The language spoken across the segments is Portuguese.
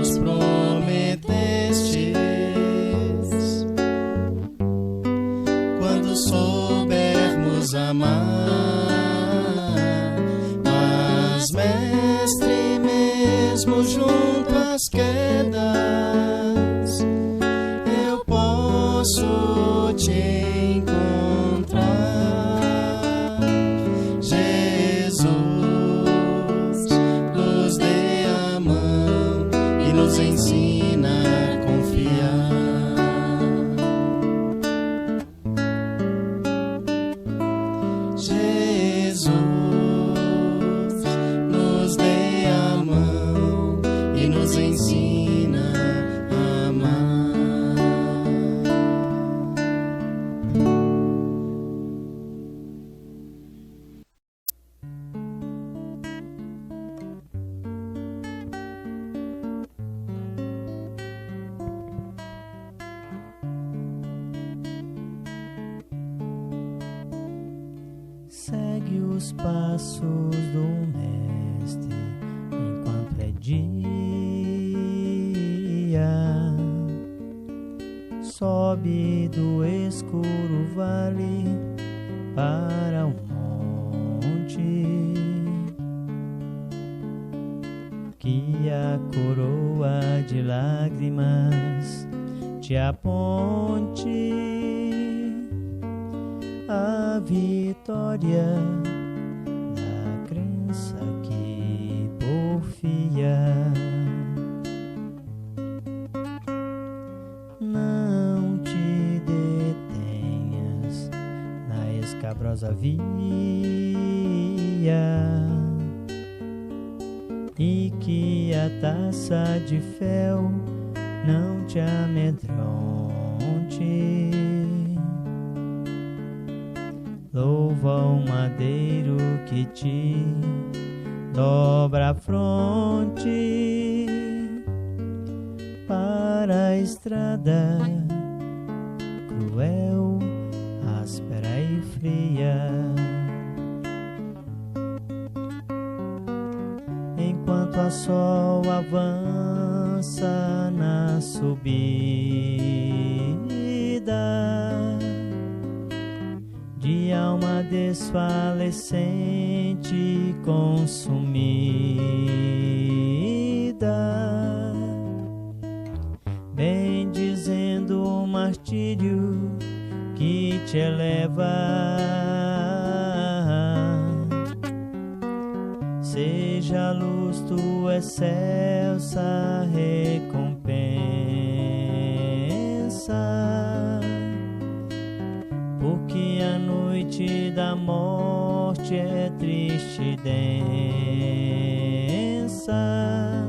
nos prometestes. Quando soubermos amar, mas, Mestre, mesmo junto às quedas, eu posso te encontrar. Jesus, nos dê a mão e nos ensina a confiar. Jesus, nos dê a mão e nos ensina a amar. Segue os passos do Mestre enquanto é dia. Sobe do escuro vale para o monte, que a coroa de lágrimas te aponte a vitória da crença que porfia. Não te detenhas na escabrosa via, e que a taça de fel não te amedronte. Louva o madeiro que te dobra a fronte para a estrada cruel, áspera e fria. Enquanto a sol avança na subida, de alma desfalecente consumida, bem dizendo o martírio que te eleva, seja a luz tua excelsa recompensa, porque a noite da morte é triste e densa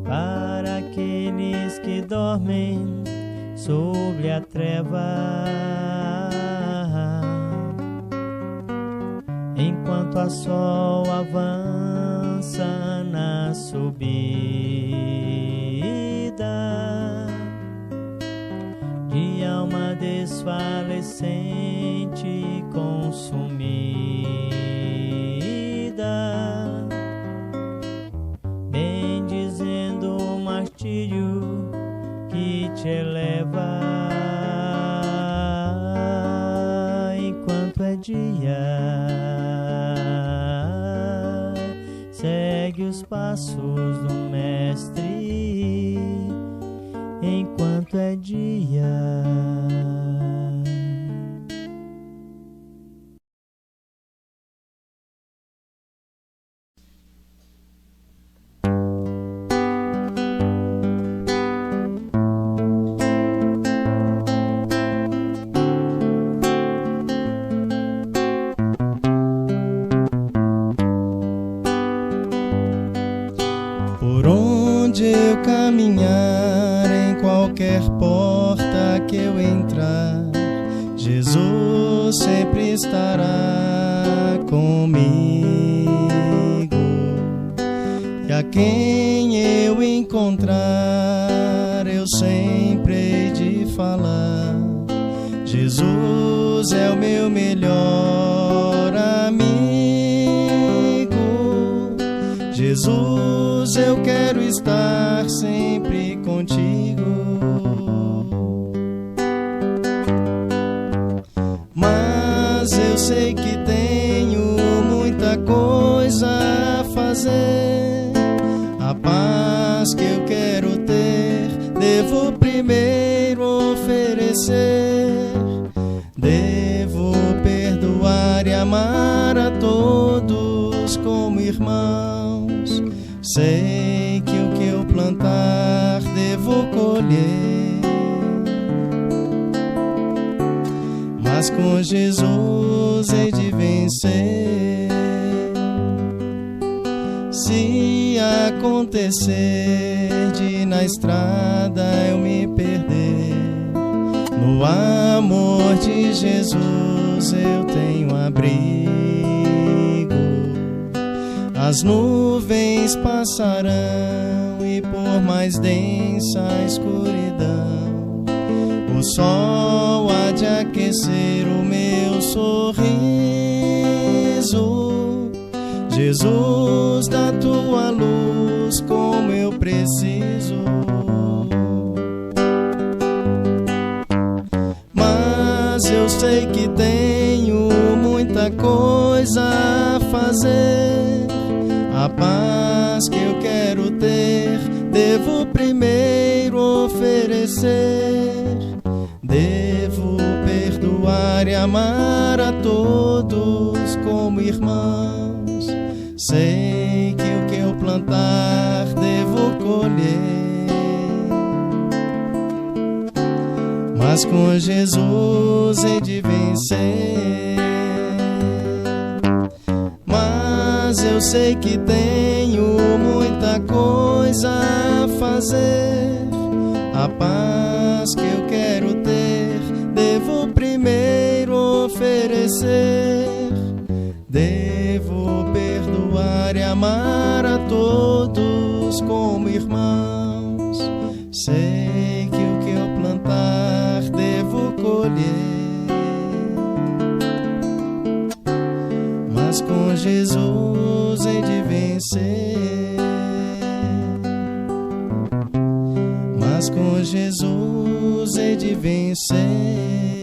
para aqueles que dormem sobre a treva. Enquanto a sol avança na subida, de alma desfalecente consumida, bem dizendo o martírio que te eleva. Enquanto é dia, segue os passos do Mestre. Enquanto é dia. Por onde eu caminhar, em qualquer porta que eu entrar, Jesus sempre estará comigo. E a quem eu encontrar, eu sempre hei de falar: Jesus é o meu melhor amigo. Jesus Jesus, eu quero estar sempre contigo. Mas eu sei que tenho muita coisa a fazer. A paz que eu quero ter, devo primeiro oferecer. Devo perdoar e amar a todos como irmãos. Sei que o que eu plantar devo colher. Mas com Jesus hei de vencer. Se acontecer de na estrada eu me perder, no amor de Jesus eu tenho abrigo. As nuvens passarão e por mais densa a escuridão, o sol há de aquecer o meu sorriso. Jesus, da tua luz, como eu preciso. Mas eu sei que tenho muita coisa a fazer. A paz que eu quero ter, devo primeiro oferecer. Devo perdoar e amar a todos como irmãos. Sei que o que eu plantar devo colher. Mas com Jesus hei de vencer. Mas eu sei que tenho muita coisa a fazer. A paz que eu quero ter, devo primeiro oferecer. Devo perdoar e amar a todos como irmãos. Sei que o que eu plantar devo colher. Mas com Jesus hei de vencer. Mas com Jesus hei de vencer.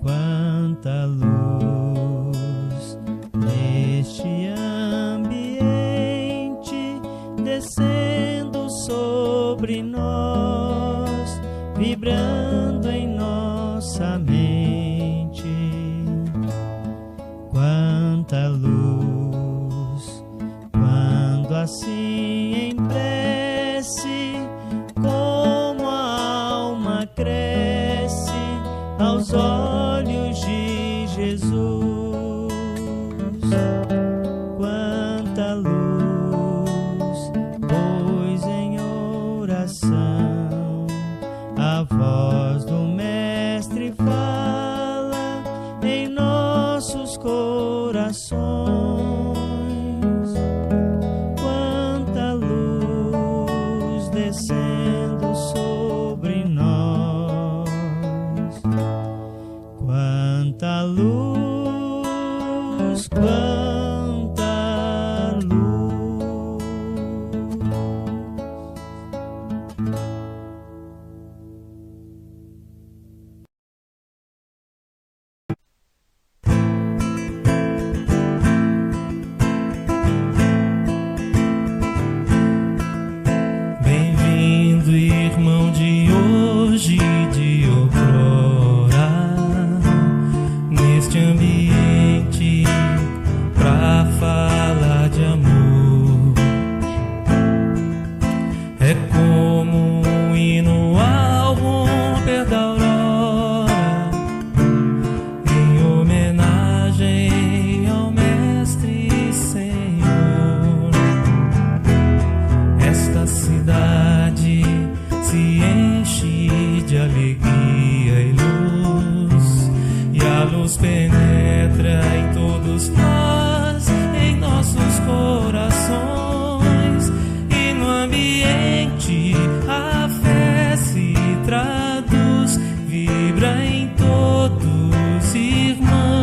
Quanta luz neste ambiente, descendo sobre nós, vibrando em nossa mente. Quanta luz, quando assim em prece, como a alma cresce aos olhos de Jesus. Quanta luz, pois em oração a voz do Mestre fala em nossos corações. Quanta luz descendo sobre nós. Quanta luz, quanta luz. Bem-vindo, irmão de hoje e de outrora, neste ambiente pra falar de amor. É como um hino ao romper da aurora, em homenagem ao Mestre Senhor. Esta cidade se enche de alegria e luz, e a luz penetra em todos nós, em nossos corações, e no ambiente a fé se traduz, vibra em todos, irmãos.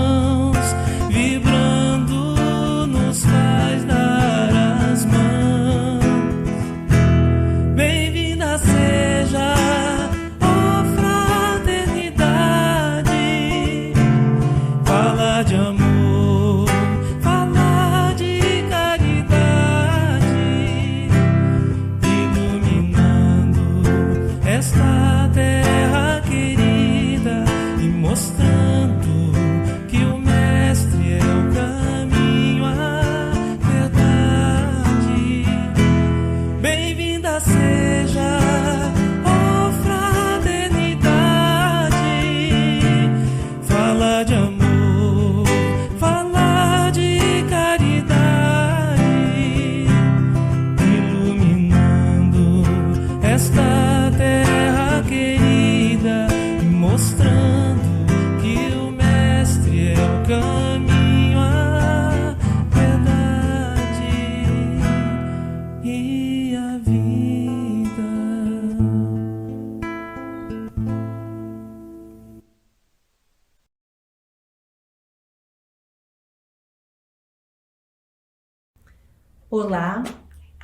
Olá,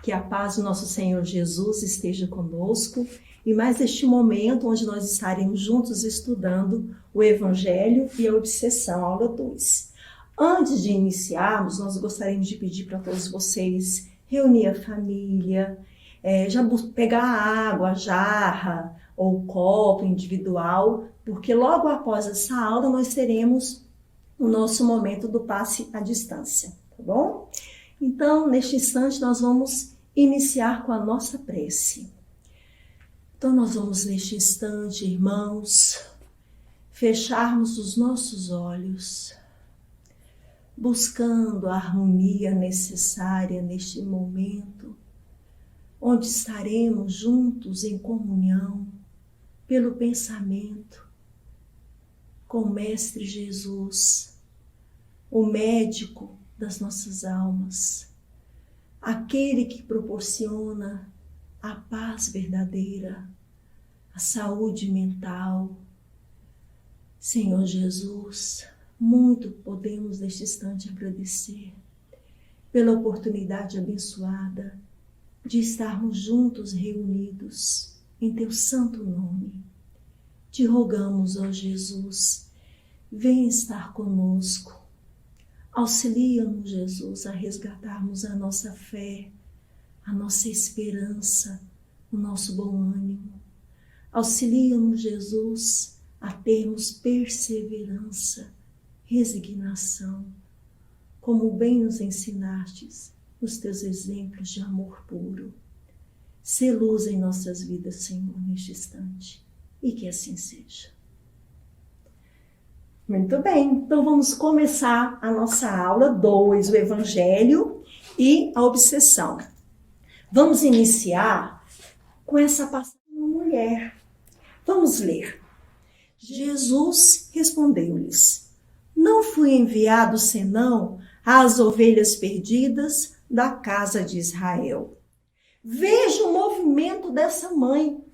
que a paz do nosso Senhor Jesus esteja conosco e mais este momento onde nós estaremos juntos estudando o Evangelho e a Obsessão, aula 2. Antes de iniciarmos, nós gostaríamos de pedir para todos vocês reunir a família, já pegar a água, a jarra ou o copo individual, porque logo após essa aula nós teremos o nosso momento do passe à distância, tá bom? Então, neste instante, nós vamos iniciar com a nossa prece. Então, nós vamos, neste instante, irmãos, fecharmos os nossos olhos, buscando a harmonia necessária neste momento, onde estaremos juntos em comunhão, pelo pensamento, com o Mestre Jesus, o médico das nossas almas, aquele que proporciona a paz verdadeira, a saúde mental. Senhor Jesus, muito podemos neste instante agradecer pela oportunidade abençoada de estarmos juntos reunidos em Teu santo nome. Te rogamos, ó Jesus, venha estar conosco. Auxilia-nos, Jesus, a resgatarmos a nossa fé, a nossa esperança, o nosso bom ânimo. Auxilia-nos, Jesus, a termos perseverança, resignação, como bem nos ensinastes nos teus exemplos de amor puro. Sê luz em nossas vidas, Senhor, neste instante, e que assim seja. Muito bem, então vamos começar a nossa aula 2, o Evangelho e a Obsessão. Vamos iniciar com essa passagem de uma mulher. Vamos ler. Jesus respondeu-lhes: não fui enviado senão às ovelhas perdidas da casa de Israel. Veja o movimento dessa mãe,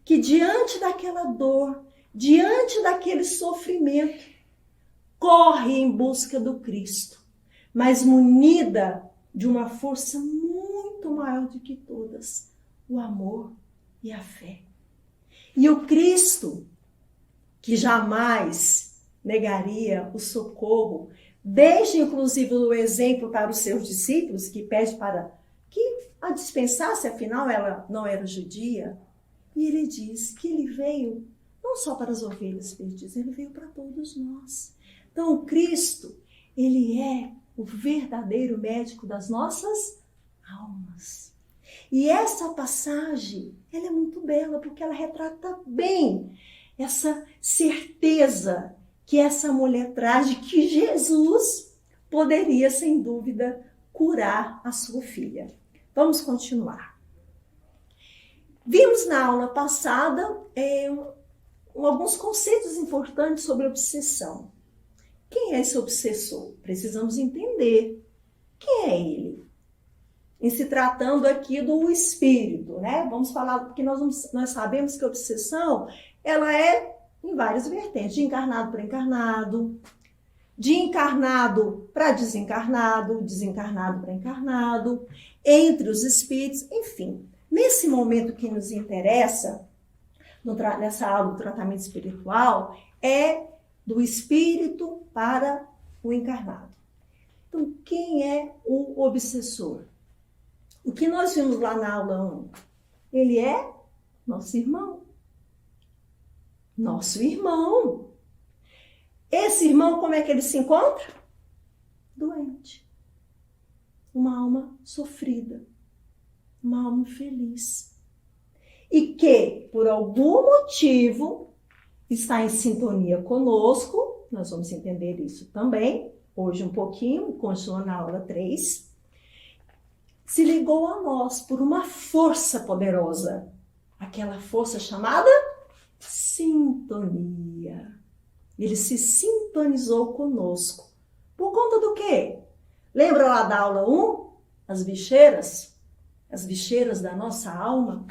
que diante daquela dor, diante daquele sofrimento, corre em busca do Cristo, mas munida de uma força muito maior do que todas, o amor e a fé. E o Cristo, que jamais negaria o socorro, deixa inclusive o exemplo para os seus discípulos, que pede para que a dispensasse, afinal ela não era judia, e ele diz que ele veio não só para as ovelhas perdidas, ele veio para todos nós. Então, o Cristo, ele é o verdadeiro médico das nossas almas. E essa passagem, ela é muito bela, porque ela retrata bem essa certeza que essa mulher traz de que Jesus poderia, sem dúvida, curar a sua filha. Vamos continuar. Vimos na aula passada alguns conceitos importantes sobre obsessão. Quem é esse obsessor? Precisamos entender quem é ele. Em se tratando aqui do espírito, né? Vamos falar, porque nós sabemos que a obsessão, ela é em várias vertentes, de encarnado para encarnado, de encarnado para desencarnado, desencarnado para encarnado, entre os espíritos, enfim. Nesse momento que nos interessa, nessa aula do tratamento espiritual, é do espírito para o encarnado. Então, quem é o obsessor? O que nós vimos lá na aula 1? Ele é nosso irmão. Nosso irmão. Esse irmão, como é que ele se encontra? Doente. Uma alma sofrida. Uma alma infeliz. E que, por algum motivo, está em sintonia conosco. Nós vamos entender isso também, hoje um pouquinho, continua na aula 3. Se ligou a nós por uma força poderosa. Aquela força chamada sintonia. Ele se sintonizou conosco. Por conta do quê? Lembra lá da aula 1? As bicheiras da nossa alma,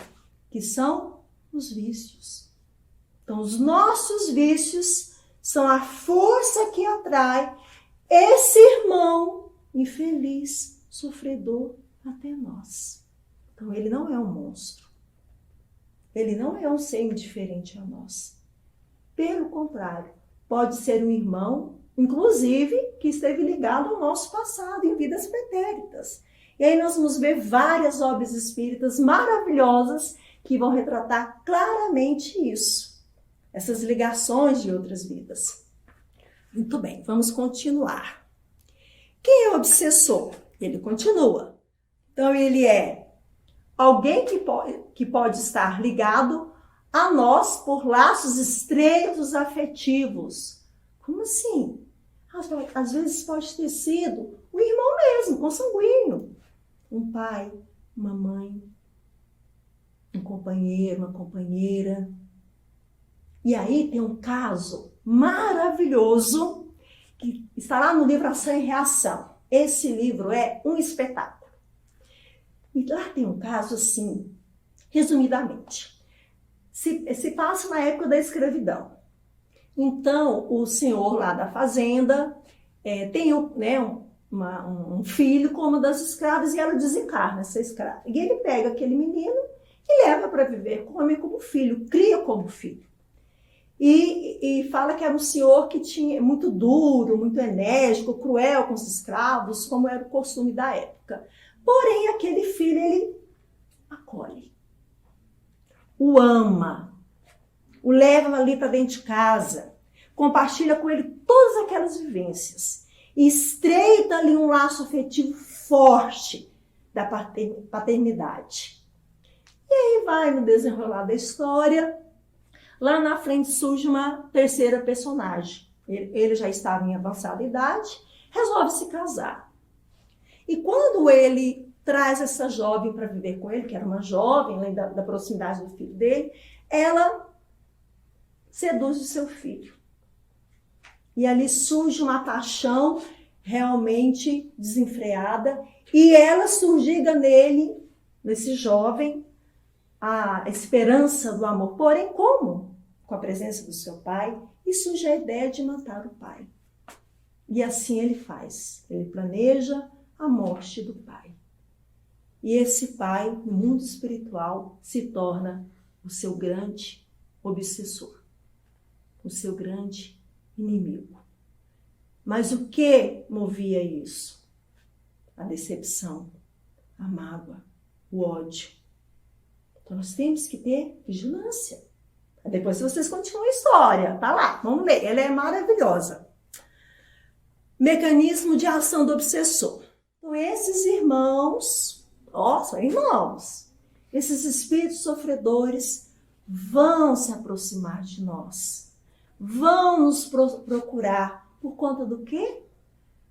que são os vícios. Então, os nossos vícios são a força que atrai esse irmão infeliz sofredor até nós. Então, ele não é um monstro. Ele não é um ser indiferente a nós. Pelo contrário, pode ser um irmão, inclusive, que esteve ligado ao nosso passado, em vidas pretéritas. E aí nós vamos ver várias obras espíritas maravilhosas que vão retratar claramente isso. Essas ligações de outras vidas. Muito bem, vamos continuar. Quem é o obsessor? Ele continua. Então, ele é alguém que pode estar ligado a nós por laços estreitos afetivos. Como assim? Às vezes pode ter sido o irmão mesmo, consanguíneo. Um pai, uma mãe, um companheiro, uma companheira. E aí tem um caso maravilhoso que está lá no livro Ação e Reação. Esse livro é um espetáculo. E lá tem um caso assim, resumidamente. Se passa na época da escravidão. Então, o senhor lá da fazenda tem um filho com uma das escravas e ela desencarna essa escrava. E ele pega aquele menino e leva para viver, come como filho, cria como filho. E fala que era um senhor que tinha muito duro, muito enérgico, cruel com os escravos, como era o costume da época. Porém, aquele filho, ele acolhe, o ama, o leva ali para dentro de casa, compartilha com ele todas aquelas vivências e estreita ali um laço afetivo forte da paternidade. E aí vai no desenrolar da história, lá na frente surge uma terceira personagem. Ele já estava em avançada idade, resolve se casar. E quando ele traz essa jovem para viver com ele, que era uma jovem, além da proximidade do filho dele, ela seduz o seu filho. E ali surge uma paixão realmente desenfreada, e ela surgiga nele, nesse jovem, a esperança do amor. Porém, como? Com a presença do seu pai, e surge a ideia de matar o pai. E assim ele faz. Ele planeja a morte do pai. E esse pai, no mundo espiritual, se torna o seu grande obsessor, o seu grande inimigo. Mas o que movia isso? A decepção, a mágoa, o ódio. Então nós temos que ter vigilância. Depois vocês continuam a história, tá lá, vamos ler, ela é maravilhosa. Mecanismo de ação do obsessor. Então esses irmãos, são irmãos, esses espíritos sofredores vão se aproximar de nós, vão nos procurar por conta do quê?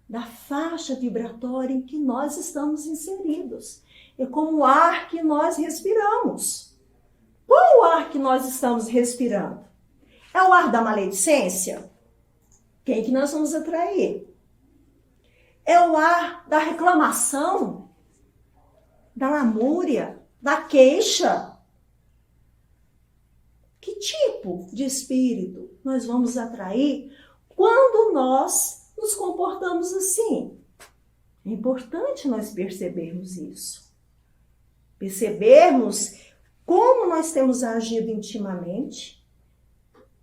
Da faixa vibratória em que nós estamos inseridos. É como o ar que nós respiramos. Qual o ar que nós estamos respirando? É o ar da maledicência? Quem que nós vamos atrair? É o ar da reclamação? Da lamúria? Da queixa? Que tipo de espírito nós vamos atrair quando nós nos comportamos assim? É importante nós percebermos isso. Percebermos como nós temos agido intimamente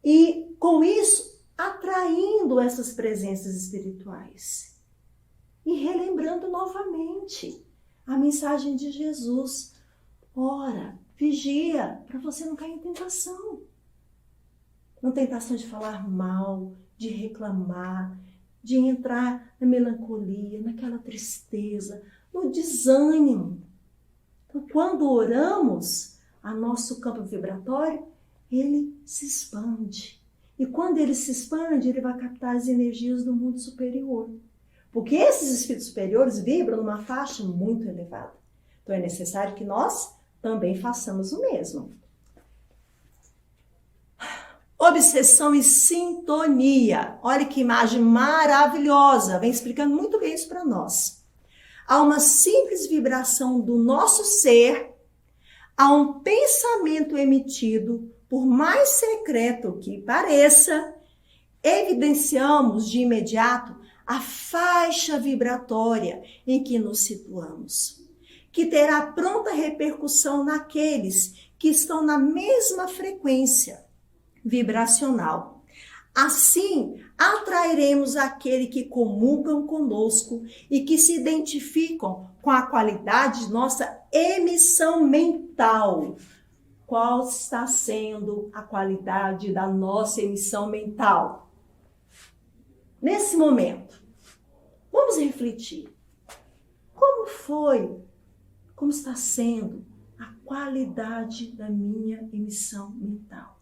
e, com isso, atraindo essas presenças espirituais. E relembrando novamente a mensagem de Jesus. Ora, vigia para você não cair em tentação. Não tentação de falar mal, de reclamar, de entrar na melancolia, naquela tristeza, no desânimo. Então, quando oramos, a nosso campo vibratório, ele se expande. E quando ele se expande, ele vai captar as energias do mundo superior. Porque esses espíritos superiores vibram numa faixa muito elevada. Então é necessário que nós também façamos o mesmo. Obsessão e sintonia. Olha que imagem maravilhosa. Vem explicando muito bem isso para nós. Há uma simples vibração do nosso ser, há um pensamento emitido, por mais secreto que pareça, evidenciamos de imediato a faixa vibratória em que nos situamos, que terá pronta repercussão naqueles que estão na mesma frequência vibracional. Assim, atrairemos aquele que comungam conosco e que se identificam com a qualidade de nossa emissão mental. Qual está sendo a qualidade da nossa emissão mental? Nesse momento, vamos refletir. Como está sendo a qualidade da minha emissão mental?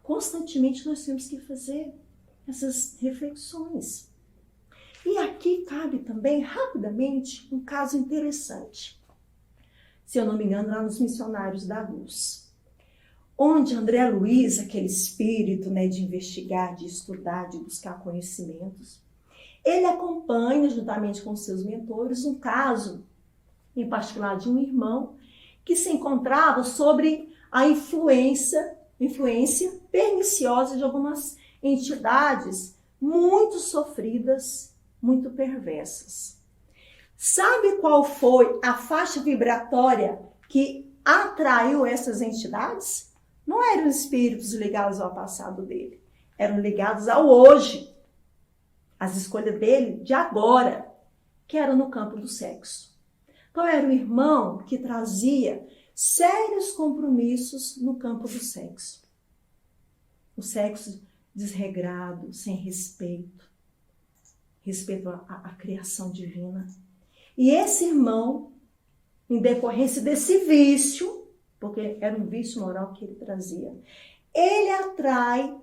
Constantemente nós temos que fazer essas reflexões. E aqui cabe também, rapidamente, um caso interessante. Se eu não me engano, lá nos Missionários da Luz, onde André Luiz, aquele espírito, né, de investigar, de estudar, de buscar conhecimentos, ele acompanha, juntamente com seus mentores, um caso, em particular, de um irmão que se encontrava sobre a influência perniciosa de algumas entidades muito sofridas, muito perversas. Sabe qual foi a faixa vibratória que atraiu essas entidades? Não eram espíritos ligados ao passado dele, eram ligados ao hoje, as escolhas dele de agora, que era no campo do sexo. Então era um irmão que trazia sérios compromissos no campo do sexo. O sexo desregrado, sem respeito à criação divina. E esse irmão, em decorrência desse vício, porque era um vício moral que ele trazia, ele atrai,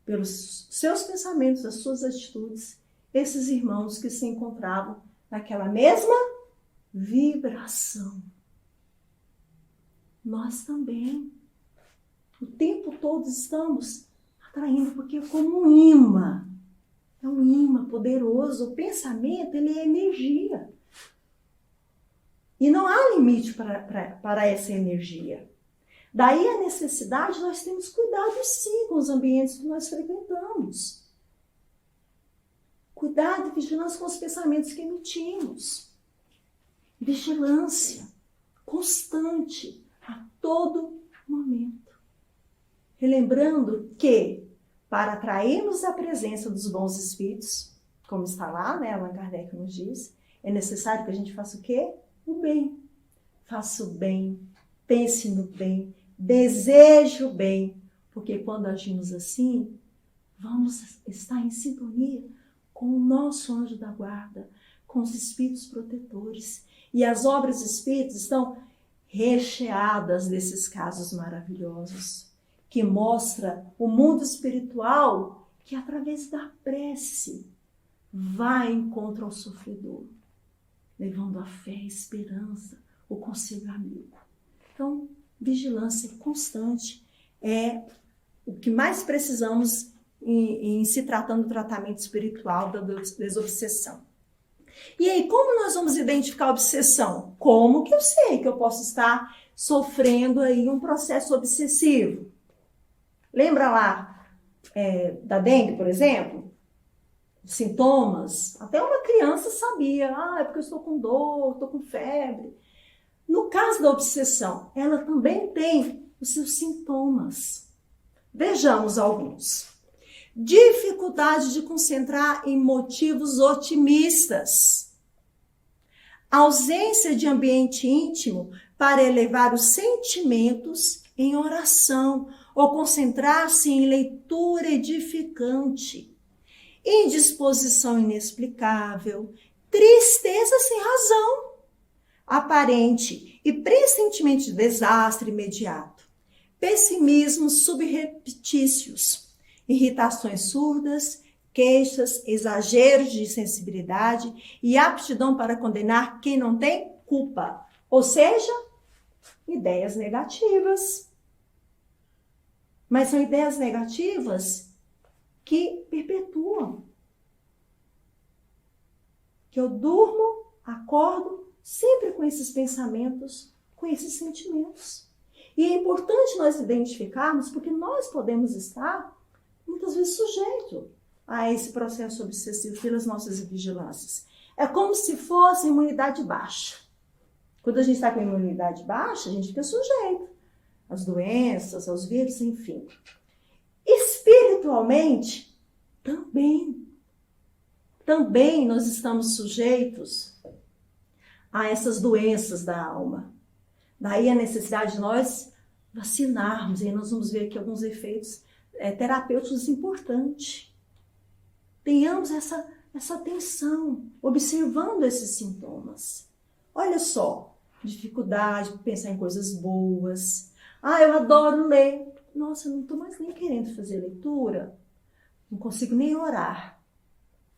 pelos seus pensamentos, as suas atitudes, esses irmãos que se encontravam naquela mesma vibração. Nós também, o tempo todo estamos atraindo, porque é como um imã. É um imã poderoso. O pensamento, ele é energia. E não há limite para essa energia. Daí a necessidade, nós temos cuidado sim com os ambientes que nós frequentamos. Cuidado e vigilância com os pensamentos que emitimos. Vigilância constante a todo momento. Relembrando que, para atrairmos a presença dos bons espíritos, como está lá, né, Allan Kardec nos diz, é necessário que a gente faça o quê? O bem. Faça o bem, pense no bem, deseje o bem, porque quando agimos assim, vamos estar em sintonia com o nosso anjo da guarda, com os espíritos protetores. E as obras espíritas estão recheadas desses casos maravilhosos, que mostra o mundo espiritual que, através da prece, vai em encontro ao sofredor, levando a fé, a esperança, o conselho amigo. Então, vigilância constante é o que mais precisamos em se tratando do tratamento espiritual da desobsessão. E aí, como nós vamos identificar a obsessão? Como que eu sei que eu posso estar sofrendo aí um processo obsessivo? Lembra lá da dengue, por exemplo? Os sintomas. Até uma criança sabia. É porque eu estou com dor, estou com febre. No caso da obsessão, ela também tem os seus sintomas. Vejamos alguns. Dificuldade de concentrar em motivos otimistas. Ausência de ambiente íntimo para elevar os sentimentos em oração ou concentrar-se em leitura edificante. Indisposição inexplicável, tristeza sem razão aparente e pressentimento de desastre imediato. Pessimismos subreptícios. Irritações surdas, queixas, exageros de sensibilidade e aptidão para condenar quem não tem culpa. Ou seja, ideias negativas. Mas são ideias negativas que perpetuam. Que eu durmo, acordo, sempre com esses pensamentos, com esses sentimentos. E é importante nós identificarmos, porque nós podemos estar muitas vezes sujeito a esse processo obsessivo pelas nossas vigilâncias. É como se fosse imunidade baixa. Quando a gente está com imunidade baixa, a gente fica sujeito às doenças, aos vírus, enfim. Espiritualmente, também nós estamos sujeitos a essas doenças da alma. Daí a necessidade de nós vacinarmos, e nós vamos ver aqui alguns efeitos terapêuticos importantes. Tenhamos essa atenção, observando esses sintomas. Olha só, dificuldade de pensar em coisas boas. Eu adoro ler. Nossa, eu não estou mais nem querendo fazer leitura. Não consigo nem orar.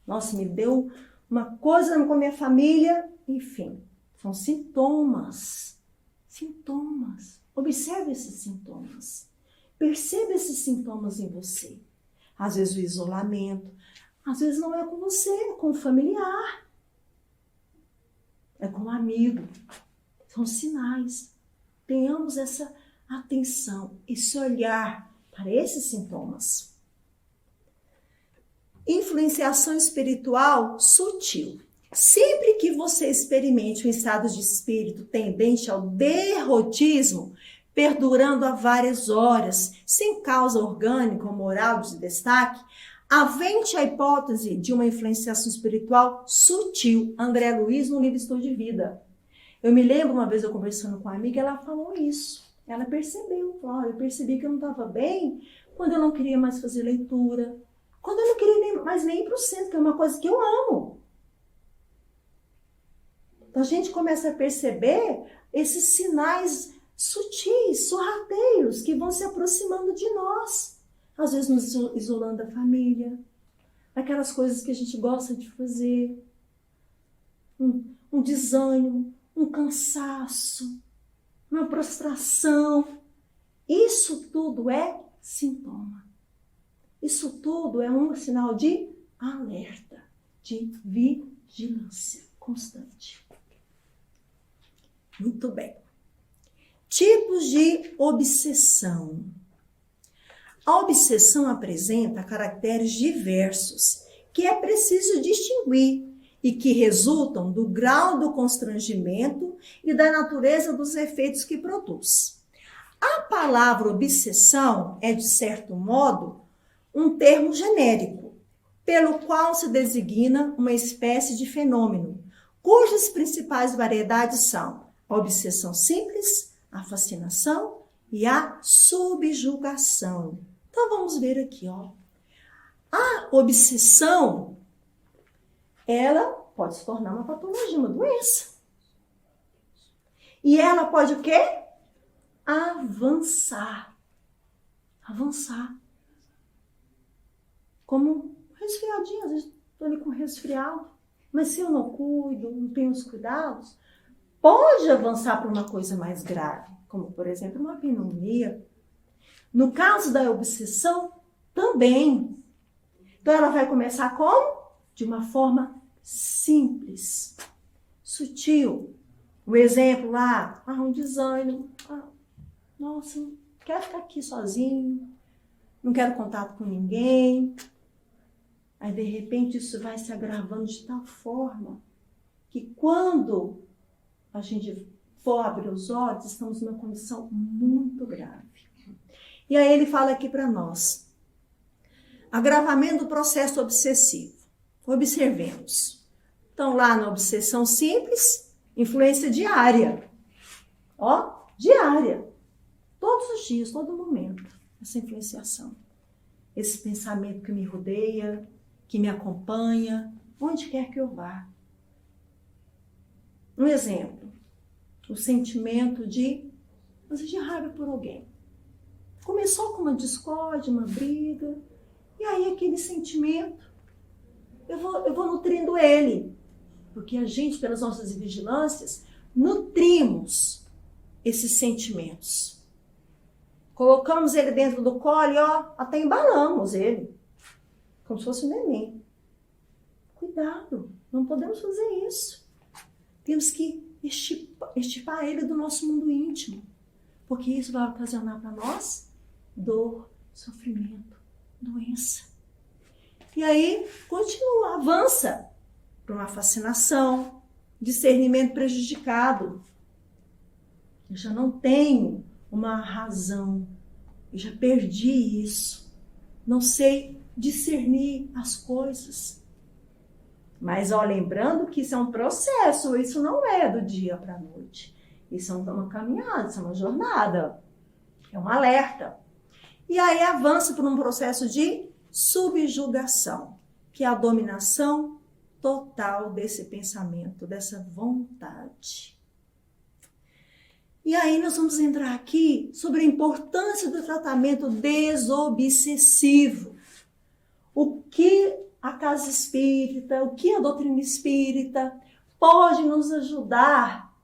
Nossa, me deu uma coisa com a minha família. Enfim, são sintomas. Sintomas. Observe esses sintomas. Perceba esses sintomas em você. Às vezes o isolamento. Às vezes não é com você, é com o familiar. É com um amigo. São sinais. Tenhamos essa atenção, esse olhar para esses sintomas. Influenciação espiritual sutil. Sempre que você experimente um estado de espírito tendente ao derrotismo, perdurando há várias horas, sem causa orgânica ou moral de destaque, avente a hipótese de uma influenciação espiritual sutil. André Luiz, no livro Estudo de Vida. Eu me lembro uma vez eu conversando com uma amiga, ela falou isso. Ela percebeu, eu percebi que eu não estava bem quando eu não queria mais fazer leitura, quando eu não queria mais nem ir para o centro, que é uma coisa que eu amo. Então a gente começa a perceber esses sinais sutis, sorrateiros, que vão se aproximando de nós. Às vezes nos isolando da família, aquelas coisas que a gente gosta de fazer, um desânimo, um cansaço, uma prostração. Isso tudo é sintoma. Isso tudo é um sinal de alerta, de vigilância constante. Muito bem. Tipos de obsessão. A obsessão apresenta caracteres diversos que é preciso distinguir e que resultam do grau do constrangimento e da natureza dos efeitos que produz. A palavra obsessão é, de certo modo, um termo genérico, pelo qual se designa uma espécie de fenômeno, cujas principais variedades são a obsessão simples, a fascinação e a subjugação. Então vamos ver aqui, ó. A obsessão, ela pode se tornar uma patologia, uma doença. E ela pode o quê? Avançar. Avançar. Como um resfriadinho, às vezes estou ali com resfriado. Mas se eu não cuido, não tenho os cuidados, pode avançar para uma coisa mais grave, como, por exemplo, uma pneumonia. No caso da obsessão, também. Então, ela vai começar como? De uma forma simples, sutil. O exemplo lá, um desânimo. Nossa, não quero ficar aqui sozinho, não quero contato com ninguém. Aí, de repente, isso vai se agravando de tal forma que quando a gente for abrir os olhos, estamos numa condição muito grave. E aí ele fala aqui para nós. Agravamento do processo obsessivo. Observemos. Então, lá na obsessão simples, influência diária. Diária. Todos os dias, todo momento. Essa influenciação. Esse pensamento que me rodeia, que me acompanha, onde quer que eu vá. Um exemplo. O sentimento de raiva por alguém. Começou com uma discórdia, uma briga, e aí aquele sentimento, eu vou nutrindo ele. Porque a gente, pelas nossas vigilâncias, nutrimos esses sentimentos. Colocamos ele dentro do colo e até embalamos ele, como se fosse um neném. Cuidado, não podemos fazer isso. Temos que extirpar ele do nosso mundo íntimo, porque isso vai ocasionar para nós dor, sofrimento, doença. E aí, continua, avança para uma fascinação, discernimento prejudicado. Eu já não tenho uma razão, eu já perdi isso. Não sei discernir as coisas. Mas, lembrando que isso é um processo, isso não é do dia para a noite. Isso é uma caminhada, isso é uma jornada, é um alerta. E aí avança por um processo de subjugação, que é a dominação total desse pensamento, dessa vontade. E aí nós vamos entrar aqui sobre a importância do tratamento desobsessivo. O que a casa espírita, o que a doutrina espírita pode nos ajudar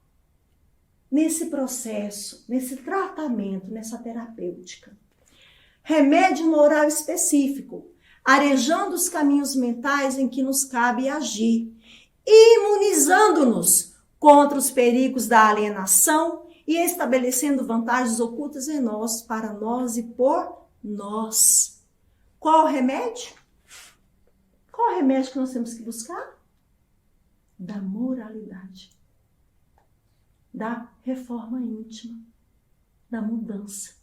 nesse processo, nesse tratamento, nessa terapêutica. Remédio moral específico, arejando os caminhos mentais em que nos cabe agir, imunizando-nos contra os perigos da alienação e estabelecendo vantagens ocultas em nós, para nós e por nós. Qual o remédio? Qual o remédio que nós temos que buscar? Da moralidade, da reforma íntima, da mudança,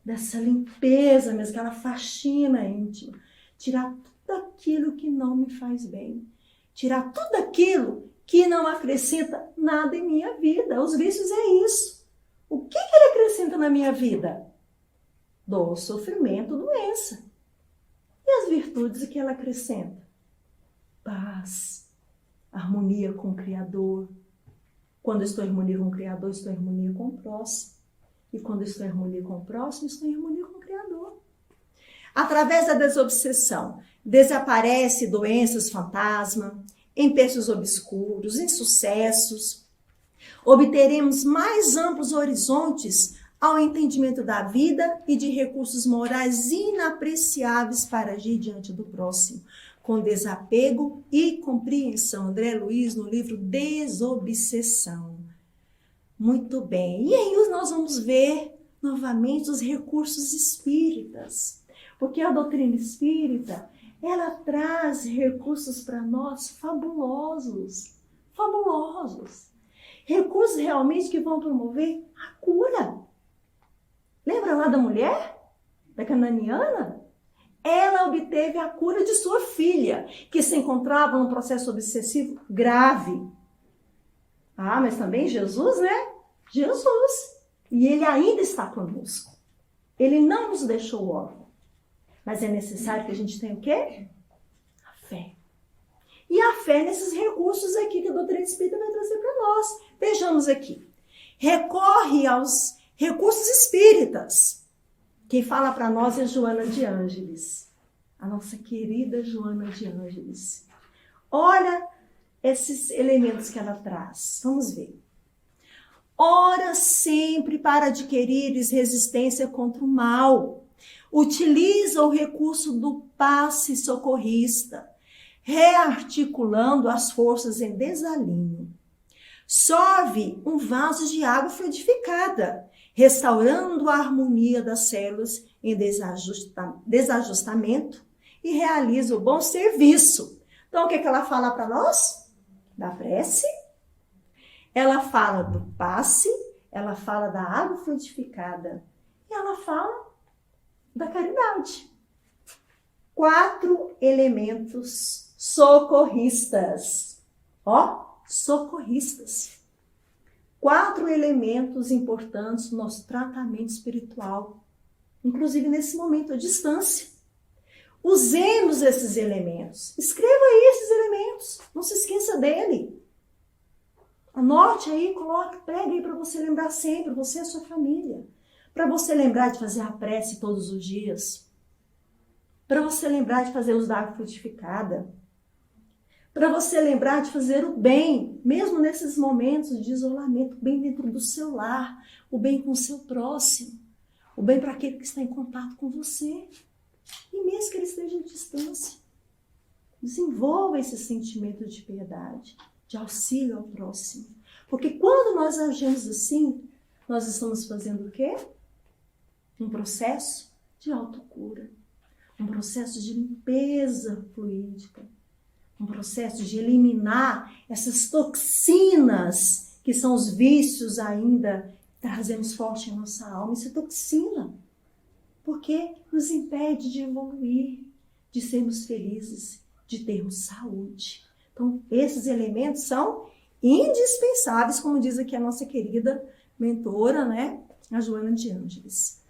dessa limpeza mesmo, aquela faxina íntima. Tirar tudo aquilo que não me faz bem. Tirar tudo aquilo que não acrescenta nada em minha vida. Os vícios é isso. O que ele acrescenta na minha vida? Dor, sofrimento, doença. E as virtudes que ela acrescenta? Paz, harmonia com o Criador. Quando eu estou em harmonia com o Criador, estou em harmonia com o próximo. E quando eu estou em harmonia com o próximo, estou em harmonia com o Criador. Através da desobsessão, desaparece doenças fantasma, empecilhos obscuros, insucessos. Obteremos mais amplos horizontes ao entendimento da vida e de recursos morais inapreciáveis para agir diante do próximo, com desapego e compreensão. André Luiz, no livro Desobsessão. Muito bem. E aí nós vamos ver novamente os recursos espíritas. Porque a doutrina espírita, ela traz recursos para nós fabulosos. Fabulosos. Recursos realmente que vão promover a cura. Lembra lá da mulher? Da cananiana? Ela obteve a cura de sua filha, que se encontrava num processo obsessivo grave. Ah, mas também Jesus, né? Jesus. E ele ainda está conosco. Ele não nos deixou órfãos. Mas é necessário que a gente tenha o quê? A fé. E a fé nesses recursos aqui que a doutrina espírita vai trazer para nós. Vejamos aqui. Recorre aos recursos espíritas. Quem fala para nós é Joana de Ângeles. A nossa querida Joana de Ângeles. Olha esses elementos que ela traz. Vamos ver. Ora sempre para adquirires resistência contra o mal. Utiliza o recurso do passe socorrista, rearticulando as forças em desalinho. Sorve um vaso de água fluidificada, restaurando a harmonia das células em desajustamento e realiza o bom serviço. Então, o que ela fala para nós? Da prece. Ela fala do passe, ela fala da água fluidificada e ela fala da caridade. 4 elementos socorristas. Socorristas. 4 elementos importantes no nosso tratamento espiritual, inclusive nesse momento à distância. Usemos esses elementos. Escreva aí esses elementos. Não se esqueça dele. Anote aí, coloque, pregue aí para você lembrar sempre, você e a sua família. Para você lembrar de fazer a prece todos os dias. Para você lembrar de fazer uso da água frutificada. Para você lembrar de fazer o bem, mesmo nesses momentos de isolamento, o bem dentro do seu lar, o bem com o seu próximo, o bem para aquele que está em contato com você. E mesmo que ele esteja à distância, desenvolva esse sentimento de piedade, de auxílio ao próximo. Porque quando nós agimos assim, nós estamos fazendo o quê? Um processo de autocura. um processo de limpeza fluídica, um processo de eliminar essas toxinas que são os vícios ainda que trazemos forte em nossa alma. Isso é toxina, porque nos impede de evoluir, de sermos felizes, de termos saúde. Então, esses elementos são indispensáveis, como diz aqui a nossa querida mentora, né, a Joana de Ângeles.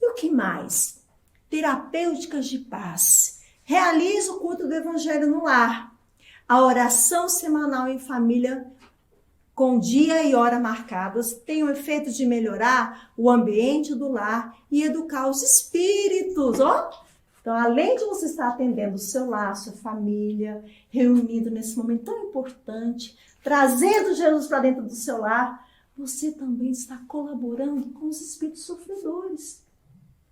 E o que mais? Terapêuticas de paz. Realiza o culto do Evangelho no lar. A oração semanal em família, com dia e hora marcadas, tem o efeito de melhorar o ambiente do lar e educar os espíritos, ó. Então, além de você estar atendendo o seu lar, sua família, reunindo nesse momento tão importante, trazendo Jesus para dentro do seu lar, você também está colaborando com os espíritos sofredores.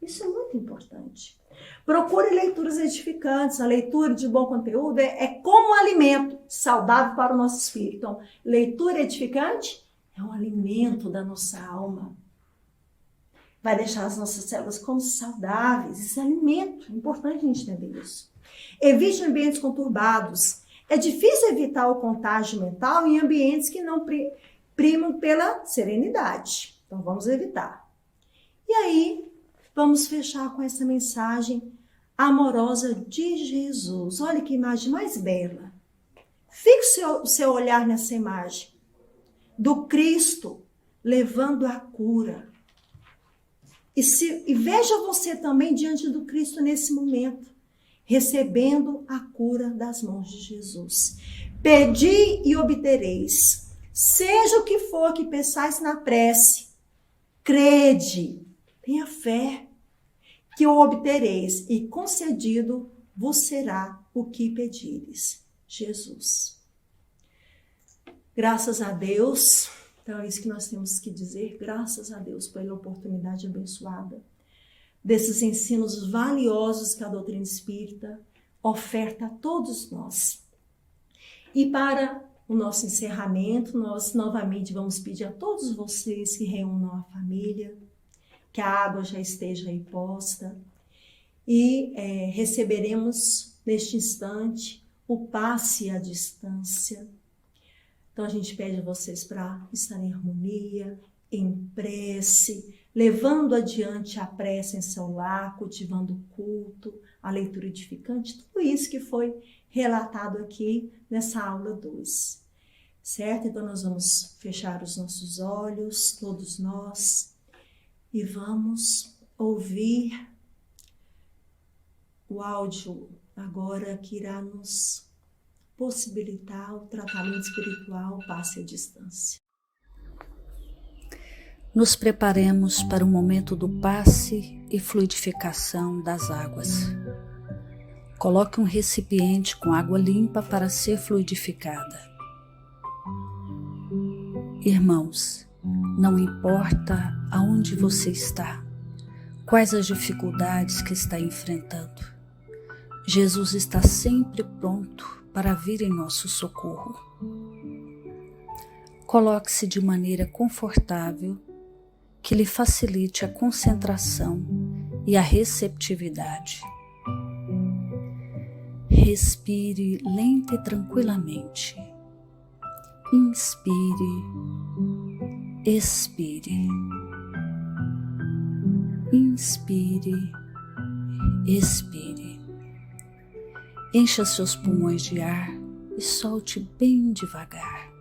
Isso é muito importante. Procure leituras edificantes. A leitura de bom conteúdo é como um alimento saudável para o nosso espírito. Então, leitura edificante é um alimento da nossa alma. Vai deixar as nossas células como saudáveis. Isso é alimento. É importante a gente entender isso. Evite ambientes conturbados. É difícil evitar o contágio mental em ambientes que não primam pela serenidade. Então, vamos evitar. E aí, vamos fechar com essa mensagem amorosa de Jesus. Olha que imagem mais bela. Fixe o seu olhar nessa imagem do Cristo levando a cura. E veja você também diante do Cristo nesse momento, recebendo a cura das mãos de Jesus. Pedi e obtereis. Seja o que for que peçais na prece, crede, tenha fé, que o obtereis e concedido vos será o que pedires. Jesus. Graças a Deus. Então é isso que nós temos que dizer. Graças a Deus pela oportunidade abençoada desses ensinos valiosos que a doutrina espírita oferta a todos nós. E para o nosso encerramento, nós novamente vamos pedir a todos vocês que reúnam a família, que a água já esteja aí posta, e receberemos neste instante o passe à distância. Então a gente pede a vocês para estar em harmonia, em prece, levando adiante a prece em seu lar, cultivando o culto, a leitura edificante, tudo isso que foi relatado aqui nessa aula 2. Certo? Então nós vamos fechar os nossos olhos, todos nós, e vamos ouvir o áudio agora que irá nos possibilitar o tratamento espiritual passe à distância. Nos preparemos para o momento do passe e fluidificação das águas. Coloque um recipiente com água limpa para ser fluidificada. Irmãos, não importa aonde você está, quais as dificuldades que está enfrentando, Jesus está sempre pronto para vir em nosso socorro. Coloque-se de maneira confortável, que lhe facilite a concentração e a receptividade. Respire lenta e tranquilamente. Inspire, expire. Inspire, expire. Encha seus pulmões de ar e solte bem devagar.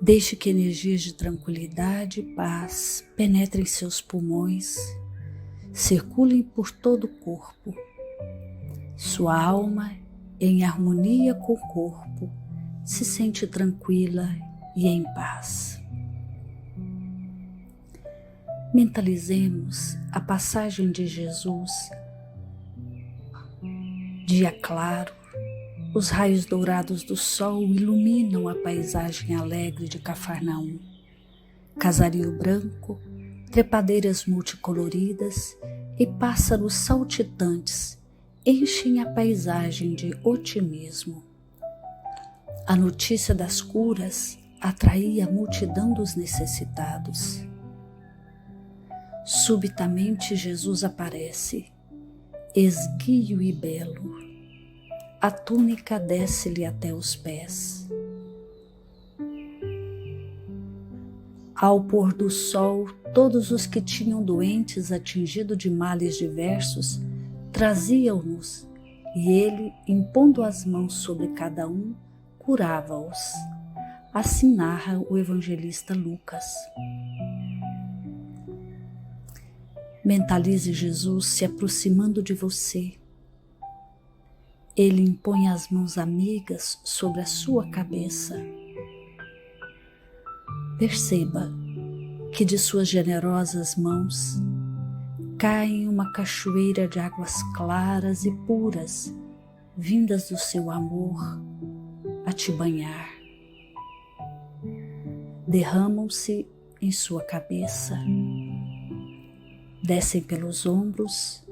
Deixe que energias de tranquilidade e paz penetrem seus pulmões, circulem por todo o corpo. Sua alma, em harmonia com o corpo, se sente tranquila e em paz. Mentalizemos a passagem de Jesus. Dia claro, os raios dourados do sol iluminam a paisagem alegre de Cafarnaum. Casario branco, trepadeiras multicoloridas e pássaros saltitantes enchem a paisagem de otimismo. A notícia das curas atraía a multidão dos necessitados. Subitamente Jesus aparece, esguio e belo, a túnica desce-lhe até os pés. Ao pôr do sol, todos os que tinham doentes atingido de males diversos traziam-nos, e ele, impondo as mãos sobre cada um, curava-os. Assim narra o evangelista Lucas. Mentalize Jesus se aproximando de você. Ele impõe as mãos amigas sobre a sua cabeça. Perceba que de suas generosas mãos cai uma cachoeira de águas claras e puras, vindas do seu amor a te banhar. Derramam-se em sua cabeça, descem pelos ombros,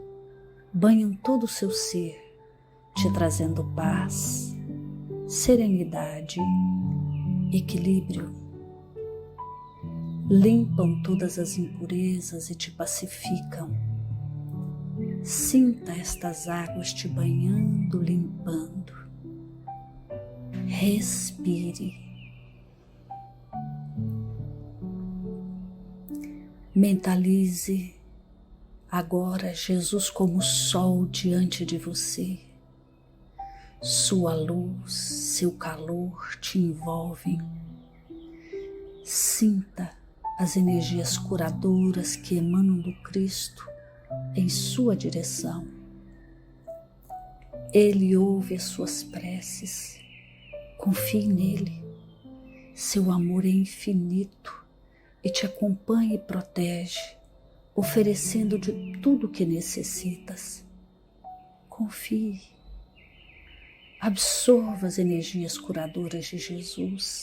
banham todo o seu ser, te trazendo paz, serenidade, equilíbrio. Limpam todas as impurezas e te pacificam. Sinta estas águas te banhando, limpando. Respire. Mentalize agora Jesus como sol diante de você. Sua luz, seu calor te envolvem. Sinta as energias curadoras que emanam do Cristo em sua direção. Ele ouve as suas preces. Confie nele. Seu amor é infinito e te acompanha e protege, oferecendo de tudo o que necessitas. Confie. Absorva as energias curadoras de Jesus.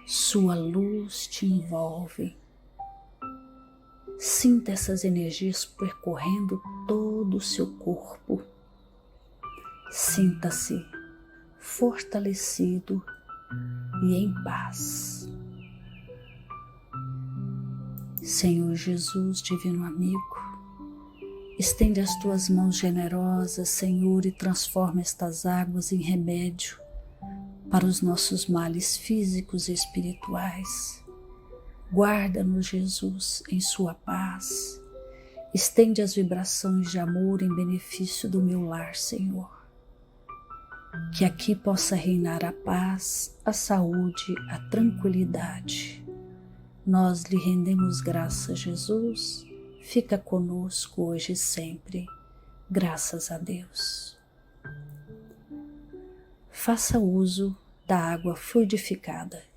Sua luz te envolve. Sinta essas energias percorrendo todo o seu corpo. Sinta-se fortalecido e em paz. Senhor Jesus, divino amigo, estende as tuas mãos generosas, Senhor, e transforma estas águas em remédio para os nossos males físicos e espirituais. Guarda-nos, Jesus, em sua paz. Estende as vibrações de amor em benefício do meu lar, Senhor. Que aqui possa reinar a paz, a saúde, a tranquilidade. Nós lhe rendemos graças, Jesus. Fica conosco hoje e sempre. Graças a Deus. Faça uso da água fluidificada